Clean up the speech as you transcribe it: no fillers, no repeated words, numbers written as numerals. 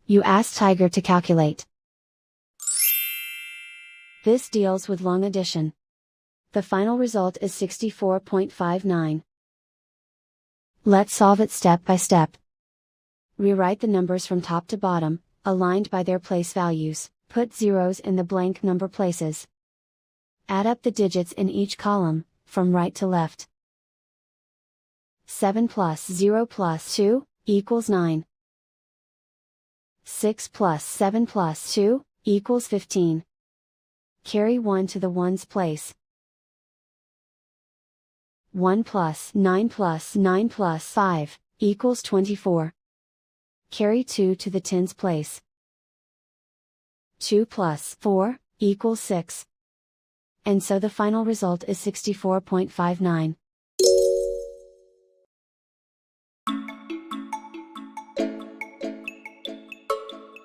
You ask Tiger to calculate. This deals with long addition. The final result is 64.59. Let's solve it step by step. Rewrite the numbers from top to bottom, aligned by their place values, put zeros in the blank number places. Add up the digits in each column, from right to left. 7 plus 0 plus 2, equals 9. 6 plus 7 plus 2, equals 15. Carry 1 to the ones place. 1 plus 9 plus 9 plus 5, equals 24. Carry 2 to the tens place. 2 plus 4, equals 6. And so the final result is 64.59.